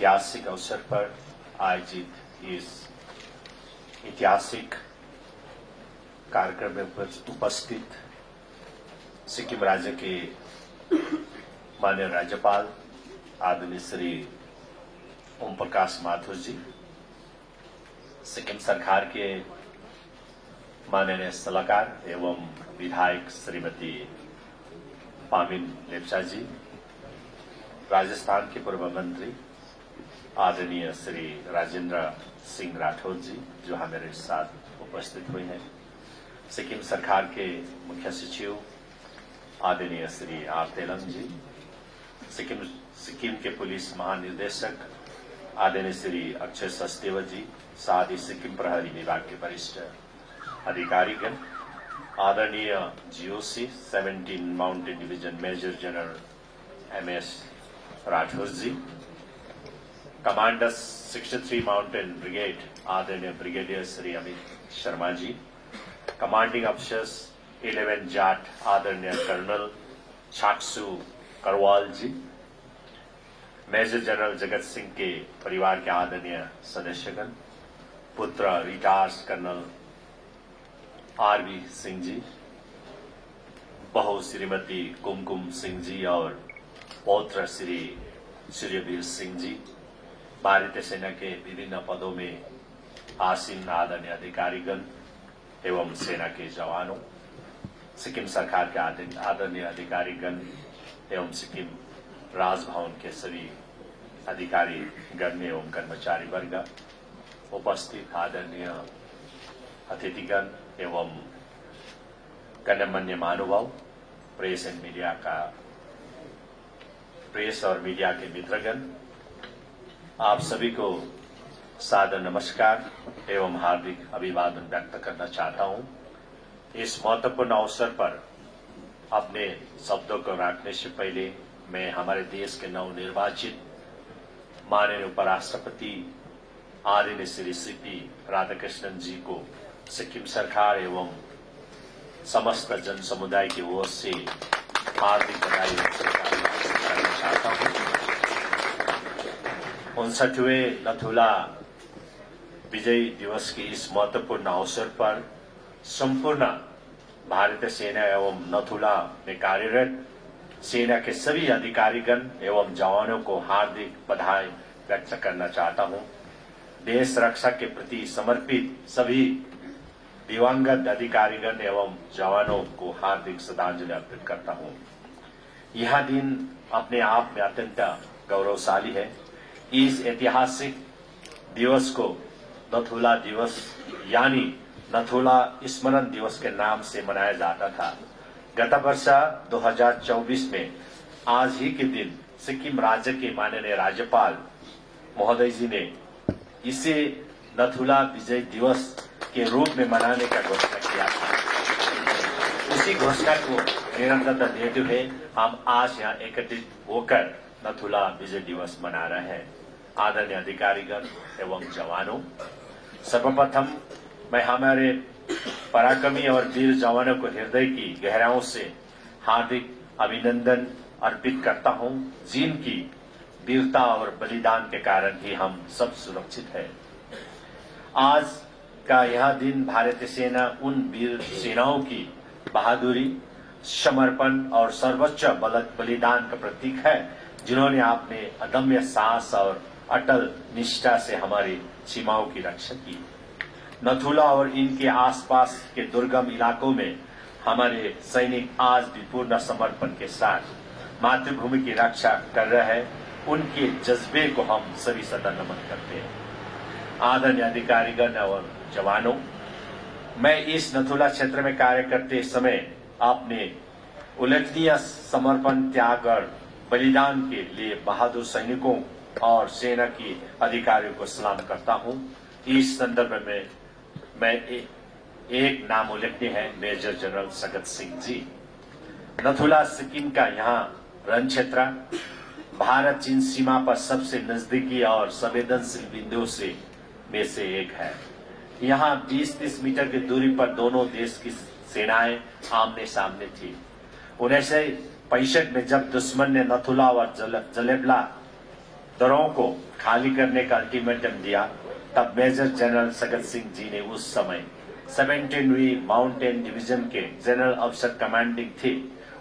ऐतिहासिक अवसर पर आयोजित इस ऐतिहासिक कार्यक्रम में उपस्थित सिक्किम राज्य के माननीय राज्यपाल आदरणीय श्री ओम प्रकाश माथुर जी, सिक्किम सरकार के माननीय सलाहकार एवं विधायक श्रीमती पामिन लेप्चा जी, राजस्थान के पूर्व मंत्री आदरणीय श्री राजेंद्र सिंह राठौर जी जो हमारे साथ उपस्थित हुए हैं, सिक्किम सरकार के मुख्य सचिव आदरणीय श्री आर तेलंग जी, सिक्किम के पुलिस महानिदेशक आदरणीय श्री अक्षय सचदेव जी, साथ ही सिक्किम प्रहरी विभाग के वरिष्ठ अधिकारीगण, आदरणीय GOC 17 mountain division major general MS Rathore ji, commander 63 mountain brigade आदरणीय brigadier Shri Amit Sharma ji, commanding officers 11 Jat आदरणीय colonel Chhaksu Karwal ji, major general Jagat Singh के परिवार के आदरणीय सदस्यगण, पुत्र retired colonel RB Singh ji, बहू श्रीमती कुमकुम सिंह जी और पौत्र श्री सूर्यवीर सिंह जी, भारतीय सेना के विभिन्न पदों में आसीन आदरणीय अधिकारीगण एवं सेना के जवानों, सिक्किम सरकार के आदरणीय अधिकारीगण एवं सिक्किम राजभवन के सभी अधिकारीगण एवं कर्मचारी वर्ग, उपस्थित आदरणीय अतिथिगण एवं गण्यमान्य महानुभाव, प्रेस और मीडिया के मित्रगण, आप सभी को सादर नमस्कार एवं हार्दिक अभिवादन व्यक्त करना चाहता हूं। इस महत्वपूर्ण अवसर पर अपने शब्दों को रखने से पहले मैं हमारे देश के नवनिर्वाचित माननीय उपराष्ट्रपति आदरणीय श्री सीपी राधाकृष्णन जी को सिक्किम सरकार एवं समस्त जन समुदाय की ओर से हार्दिक बधाई करना चाहता हूं। 59वें नथुला विजय दिवस के इस महत्वपूर्ण अवसर पर संपूर्ण भारतीय सेना एवं नथुला में कार्यरत सेना के सभी अधिकारीगण एवं जवानों को हार्दिक बधाई व्यक्त करना चाहता हूं। देश रक्षा के प्रति समर्पित सभी दिवंगत अधिकारीगण एवं जवानों को हार्दिक श्रद्धांजलि अर्पित करता हूं। यह दिन अपने आप में अत्यंत गौरवशाली है। इस ऐतिहासिक दिवस को नथुला दिवस यानी नथुला स्मरण दिवस के नाम से मनाया जाता था। गत वर्ष 2024 में आज ही के दिन सिक्किम राज्य के माननीय राज्यपाल महोदय जी ने इसे नथुला विजय दिवस के रूप में मनाने का घोषणा किया था। उसी घोषणा को निरंतरता देते हुए हम आज यहाँ एकत्रित होकर नथुला विजय दिवस मना रहे हैं। आदरणीय अधिकारीगण एवं जवानों, सर्वप्रथम मैं हमारे पराक्रमी और वीर जवानों को हृदय की गहराइयों से हार्दिक अभिनंदन अर्पित करता हूं, जिनकी वीरता और बलिदान के कारण ही हम सब सुरक्षित हैं। आज का यह दिन भारतीय सेना उन वीर सेनाओं की बहादुरी, समर्पण और सर्वोच्च बलिदान का प्रतीक है, जिन्होंने अपने अदम्य साहस और अटल निष्ठा से हमारी सीमाओं की रक्षा की। नथुला और इनके आसपास के दुर्गम इलाकों में हमारे सैनिक आज भी पूर्ण समर्पण के साथ मातृभूमि की रक्षा कर रहे हैं। उनके जज्बे को हम सभी सदा नमन करते हैं। आदरणीय अधिकारीगण और जवानों, मैं इस नथुला क्षेत्र में कार्य करते समय आपने उल्लेखनीय समर्पण, त्याग और बलिदान के लिए बहादुर सैनिकों और सेना के अधिकारियों को सलाम करता हूं। इस संदर्भ में मैं एक नाम उल्लेखनीय है, मेजर जनरल जगत सिंह जी। नथुला सिक्किम का यहाँ रण क्षेत्र भारत चीन सीमा पर सबसे नजदीकी और संवेदनशील बिंदुओं में से एक है। यहाँ 20-30 मीटर की दूरी पर दोनों देश की सेनाएं आमने सामने थी। 1965 में जब दुश्मन ने नथुला और जलेबला दरों को खाली करने का अल्टीमेटम दिया, तब मेजर जनरल सगत सिंह जी ने उस समय 17वीं माउंटेन डिवीजन के जनरल अफसर कमांडिंग थे।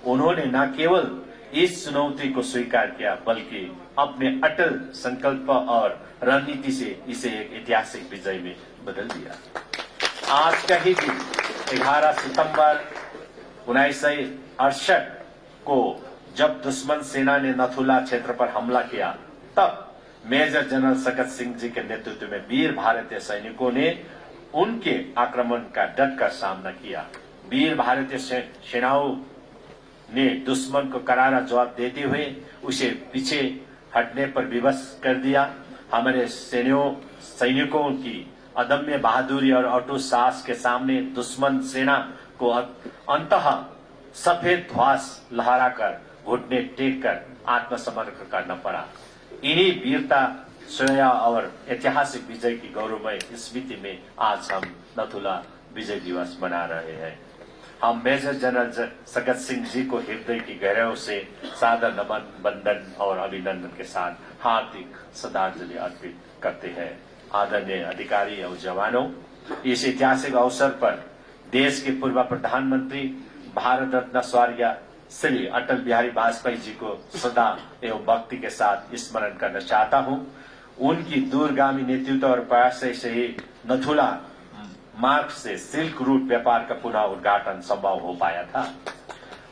उन्होंने न केवल इस चुनौती को स्वीकार किया, बल्कि अपने अटल संकल्प और रणनीति से इसे एक ऐतिहासिक विजय में बदल दिया। आज का ही दिन 11 सितंबर 1968 को जब दुश्मन सेना ने नथुला क्षेत्र पर हमला किया, तब मेजर जनरल सगत सिंह जी के नेतृत्व में वीर भारतीय सैनिकों ने उनके आक्रमण का डटकर सामना किया। वीर भारतीय सेनाओं ने दुश्मन को करारा जवाब देते हुए उसे पीछे हटने पर विवश कर दिया। हमारे सैनिकों की अदम्य बहादुरी और अटूट साहस के सामने दुश्मन सेना को अंततः सफेद ध्वज लहराकर घुटने टेक कर आत्मसमर्पण करना पड़ा। इन्हीं वीरता, श्रेय और ऐतिहासिक विजय की गौरवमय स्मृति में आज हम नथुला विजय दिवस मना रहे हैं। हम मेजर जनरल सगत सिंह जी को हृदय की गहराइयों से सादर नमन, वंदन और अभिनंदन के साथ हार्दिक श्रद्धांजलि अर्पित करते हैं। आदरणीय अधिकारी और जवानों, इस ऐतिहासिक अवसर पर देश के पूर्व प्रधानमंत्री भारत रत्न स्वर्गीय श्री अटल बिहारी वाजपेयी जी को श्रद्धा एवं भक्ति के साथ स्मरण करना चाहता हूं। उनकी दूरगामी नेतृत्व और प्रयास से ही नथुला मार्ग से सिल्क रूट व्यापार का पुनः उद्घाटन संभव हो पाया था।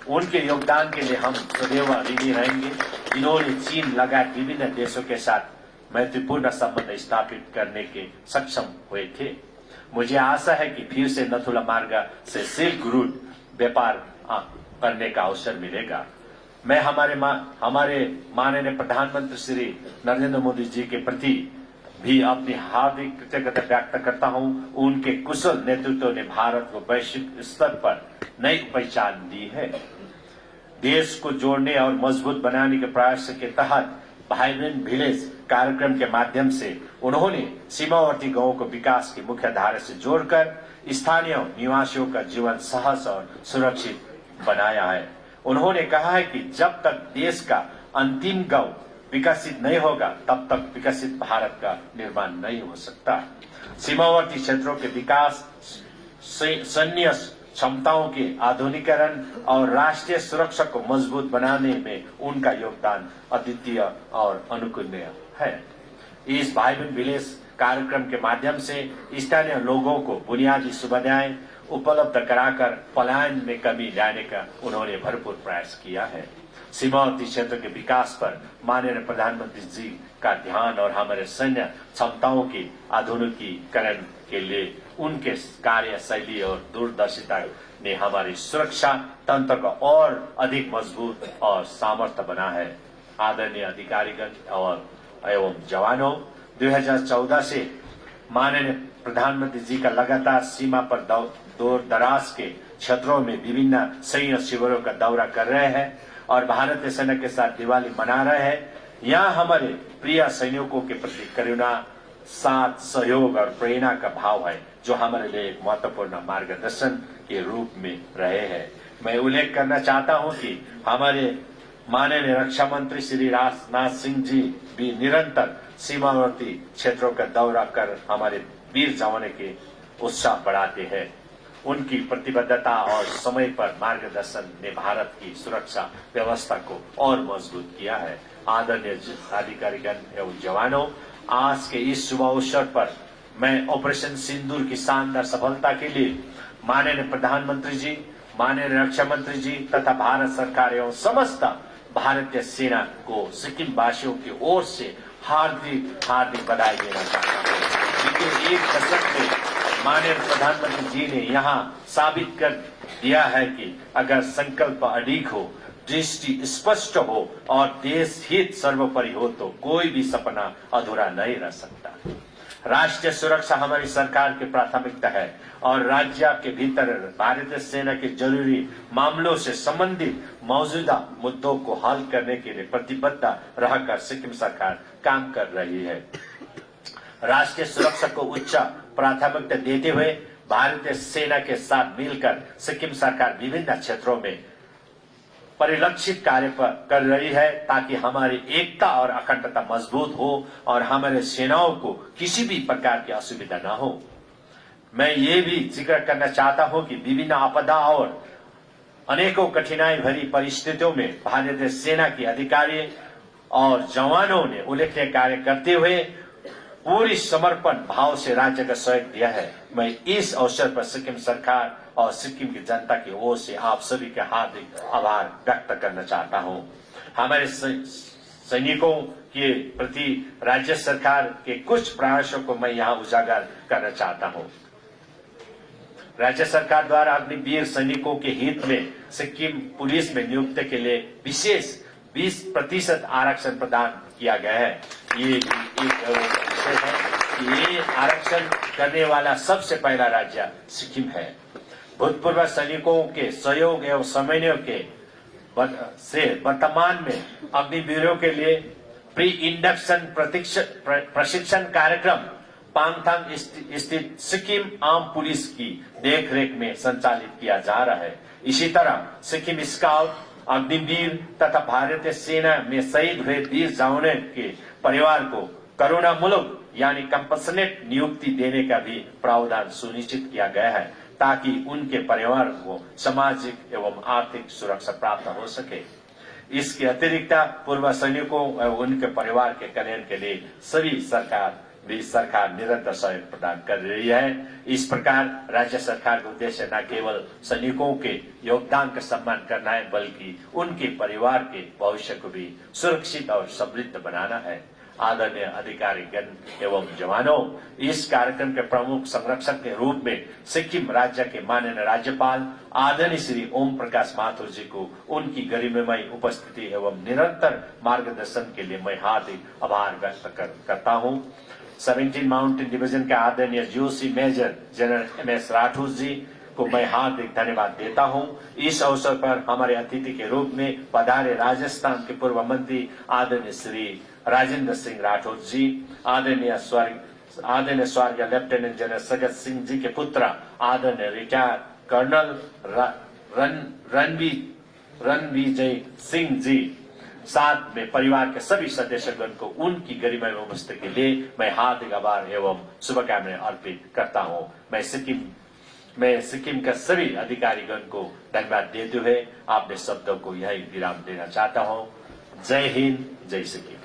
उनके योगदान के लिए हम सदैव ऋणी रहेंगे, जिन्होंने चीन लगाए विभिन्न देशों के साथ मैत्रीपूर्ण संबंध स्थापित करने के सक्षम हुए थे। मुझे आशा है कि फिर से नथुला मार्ग से सिल्क रूट व्यापार करने का अवसर मिलेगा। मैं हमारे माननीय प्रधानमंत्री श्री नरेंद्र मोदी जी के प्रति भी अपनी हार्दिक कृतज्ञता व्यक्त करता हूं। उनके कुशल नेतृत्व ने भारत को वैश्विक स्तर पर नई पहचान दी है। देश को जोड़ने और मजबूत बनाने के प्रयास के तहत भाई बहन विलेज कार्यक्रम के माध्यम से उन्होंने सीमावर्ती गांवों को विकास की मुख्य धारा से जोड़कर स्थानीय निवासियों का जीवन सहज और सुरक्षित बनाया है। उन्होंने कहा है कि जब तक देश का अंतिम गांव विकसित नहीं होगा, तब तक विकसित भारत का निर्माण नहीं हो सकता। सीमावर्ती क्षेत्रों के विकास, सैन्य क्षमताओं के आधुनिकीकरण और राष्ट्रीय सुरक्षा को मजबूत बनाने में उनका योगदान अद्वितीय और अनुकरणीय है। इस भाई बहन विलेज कार्यक्रम के माध्यम से स्थानीय लोगों को बुनियादी सुविधाएं उपलब्ध कराकर पलायन में कमी लाने का उन्होंने भरपूर प्रयास किया है। सीमावर्ती क्षेत्र के विकास पर माननीय प्रधानमंत्री जी का ध्यान और हमारे सैन्य क्षमताओं के आधुनिकीकरण के लिए उनके कार्यशैली और दूरदर्शिता ने हमारी सुरक्षा तंत्र को और अधिक मजबूत और सामर्थ्य बना है। आदरणीय अधिकारीगण और एवं जवानों, 2014 से माननीय प्रधानमंत्री जी का लगातार सीमा पर दूर दराज के क्षेत्रों में विभिन्न सैन्य शिविरों का दौरा कर रहे हैं और भारतीय सेना के साथ दिवाली मना रहे हैं। यहाँ हमारे प्रिय सैनिकों के प्रति करुणा, साथ, सहयोग और प्रेरणा का भाव है, जो हमारे लिए एक महत्वपूर्ण मार्गदर्शन के रूप में रहे हैं। मैं उल्लेख करना चाहता हूँ कि हमारे माननीय रक्षा मंत्री श्री राजनाथ सिंह जी भी निरंतर सीमावर्ती क्षेत्रों का दौरा कर हमारे वीर जवानों के उत्साह बढ़ाते हैं। उनकी प्रतिबद्धता और समय पर मार्गदर्शन ने भारत की सुरक्षा व्यवस्था को और मजबूत किया है। आदरणीय अधिकारीगण एवं जवानों, आज के इस शुभ अवसर पर मैं ऑपरेशन सिंदूर की शानदार सफलता के लिए माननीय प्रधानमंत्री जी, माननीय रक्षा मंत्री जी तथा भारत सरकार एवं समस्त भारतीय सेना को सिक्किम वासियों की ओर से हार्दिक बधाई देना चाहता हूँ। बीते एक दशक में माननीय प्रधानमंत्री जी ने यहाँ साबित कर दिया है कि अगर संकल्प अडिग हो, दृष्टि स्पष्ट हो और देश हित सर्वोपरि हो तो कोई भी सपना अधूरा नहीं रह सकता। राष्ट्रीय सुरक्षा हमारी सरकार की प्राथमिकता है और राज्य के भीतर भारतीय सेना के जरूरी मामलों से संबंधित मौजूदा मुद्दों को हल करने के लिए प्रतिबद्ध रहकर सिक्किम सरकार काम कर रही है। राष्ट्रीय सुरक्षा को उच्च प्राथमिकता देते हुए भारतीय सेना के साथ मिलकर सिक्किम सरकार विभिन्न क्षेत्रों में परिलक्षित कार्य कर रही है ताकि हमारी एकता और अखंडता मजबूत हो और हमारे सेनाओं को किसी भी प्रकार की असुविधा न हो। मैं ये भी जिक्र करना चाहता हूं कि विभिन्न आपदा और अनेकों कठिनाई भरी परिस्थितियों में भारतीय सेना के अधिकारी और जवानों ने उल्लेखनीय कार्य करते हुए पूरी समर्पण भाव से राज्य का सहयोग दिया है। मैं इस अवसर पर सिक्किम सरकार और सिक्किम की जनता की ओर से आप सभी का हार्दिक आभार व्यक्त करना चाहता हूं। हमारे सैनिकों के प्रति राज्य सरकार के कुछ प्रयासों को मैं यहां उजागर करना चाहता हूं। राज्य सरकार द्वारा अग्निवीर सैनिकों के हित में सिक्किम पुलिस में नियुक्ति के लिए विशेष 20% आरक्षण प्रदान किया गया है। ये एक विषय है कि ये आरक्षण करने वाला सबसे पहला राज्य सिक्किम है। भूतपूर्व सैनिकों के सहयोग एवं समन्वय के से वर्तमान में अग्निवीरों के लिए प्री इंडक्शन प्रशिक्षण कार्यक्रम पांगथांग स्थित सिक्किम आर्म पुलिस की देखरेख में संचालित किया जा रहा है। इसी तरह सिक्किम स्काउट, अग्निवीर तथा भारतीय सेना में शहीद हुए वीर जवानों के परिवार को करुणामूलक यानी कंपनसेट नियुक्ति देने का भी प्रावधान सुनिश्चित किया गया है ताकि उनके परिवार को सामाजिक एवं आर्थिक सुरक्षा प्राप्त हो सके। इसके अतिरिक्त पूर्व सैनिकों एवं उनके परिवार के कल्याण के लिए सभी सरकार निरंतर सहयोग प्रदान कर रही है। इस प्रकार राज्य सरकार का उद्देश्य न केवल सैनिकों के योगदान का सम्मान करना है बल्कि उनके परिवार के भविष्य को भी सुरक्षित और समृद्ध बनाना है। आदरणीय अधिकारीगण एवं जवानों, इस कार्यक्रम के प्रमुख संरक्षक के रूप में सिक्किम राज्य के माननीय राज्यपाल आदरणीय श्री ओम प्रकाश माथुर जी को उनकी गरिमामय उपस्थिति एवं निरंतर मार्गदर्शन के लिए मैं हार्दिक आभार व्यक्त करता हूं। 17 माउंटेन डिवीजन के आदरणीय GOC major general MS Rathore ji को मैं हार्दिक धन्यवाद देता हूं। इस अवसर पर हमारे अतिथि के रूप में पधारे राजस्थान के पूर्व मंत्री आदरणीय श्री राजेंद्र सिंह राठौर जी, आदरणीय स्वर्गीय लेफ्टिनेंट जनरल सगत सिंह जी के पुत्र आदरणीय रिटायर्ड कर्नल रणविजय सिंह जी, साथ में परिवार के सभी सदस्यगण को उनकी गरिमामय उपस्थिति के लिए मैं हार्दिक आभार एवं शुभकामनाएं अर्पित करता हूं। मैं सिक्किम का सभी अधिकारीगण को धन्यवाद देते हुए अपने शब्दों को यही विराम देना चाहता हूं। जय हिंद, जय सिक्किम।